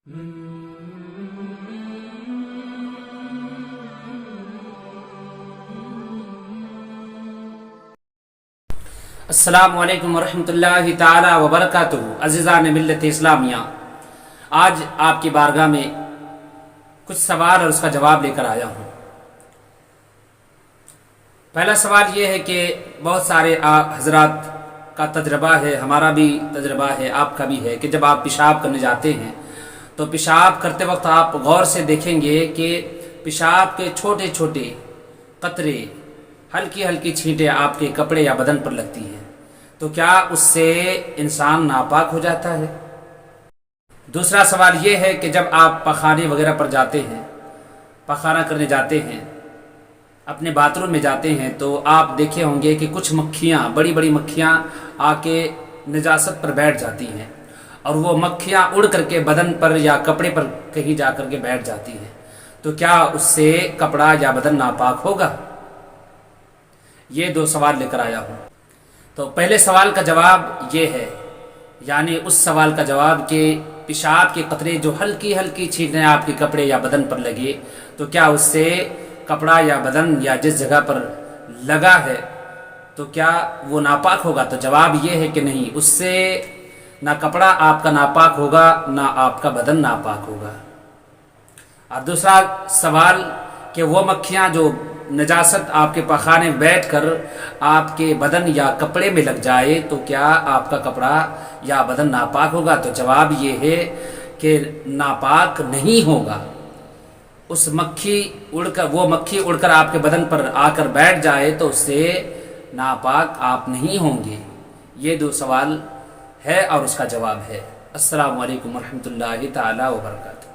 السلام علیکم ورحمۃ اللہ تعالی وبرکاتہ۔ عزیزان ملت اسلامیہ، آج آپ کی بارگاہ میں کچھ سوال اور اس کا جواب لے کر آیا ہوں۔ پہلا سوال یہ ہے کہ بہت سارے حضرات کا تجربہ ہے، ہمارا بھی تجربہ ہے، آپ کا بھی ہے، کہ جب آپ پیشاب کرنے جاتے ہیں تو پیشاب کرتے وقت آپ غور سے دیکھیں گے کہ پیشاب کے چھوٹے چھوٹے قطرے، ہلکی ہلکی چھینٹیں آپ کے کپڑے یا بدن پر لگتی ہیں، تو کیا اس سے انسان ناپاک ہو جاتا ہے؟ دوسرا سوال یہ ہے کہ جب آپ پخانے وغیرہ پر جاتے ہیں، پخانہ کرنے جاتے ہیں، اپنے باتھ روم میں جاتے ہیں، تو آپ دیکھے ہوں گے کہ کچھ مکھیاں، بڑی بڑی مکھیاں آ کے نجاست پر بیٹھ جاتی ہیں، اور وہ مکھیاں اڑ کر کے بدن پر یا کپڑے پر کہیں جا کر کے بیٹھ جاتی ہیں، تو کیا اس سے کپڑا یا بدن ناپاک ہوگا؟ یہ دو سوال لے کر آیا ہوں۔ تو پہلے سوال کا جواب یہ ہے، یعنی اس سوال کا جواب کہ پیشاب کے قطرے جو ہلکی ہلکی چھینٹیں آپ کے کپڑے یا بدن پر لگے، تو کیا اس سے کپڑا یا بدن یا جس جگہ پر لگا ہے تو کیا وہ ناپاک ہوگا؟ تو جواب یہ ہے کہ نہیں، اس سے نہ کپڑا آپ کا ناپاک ہوگا نہ آپ کا بدن ناپاک ہوگا۔ اور دوسرا سوال کہ وہ مکھیاں جو نجاست آپ کے پخانے میں بیٹھ کر آپ کے بدن یا کپڑے میں لگ جائے تو کیا آپ کا کپڑا یا بدن ناپاک ہوگا؟ تو جواب یہ ہے کہ ناپاک نہیں ہوگا۔ وہ مکھی اڑ کر آپ کے بدن پر آ کر بیٹھ جائے تو اس سے ناپاک آپ نہیں ہوں گے۔ یہ دو سوال ہے اور اس کا جواب ہے۔ السلام علیکم ورحمۃ اللہ تعالی وبرکاتہ۔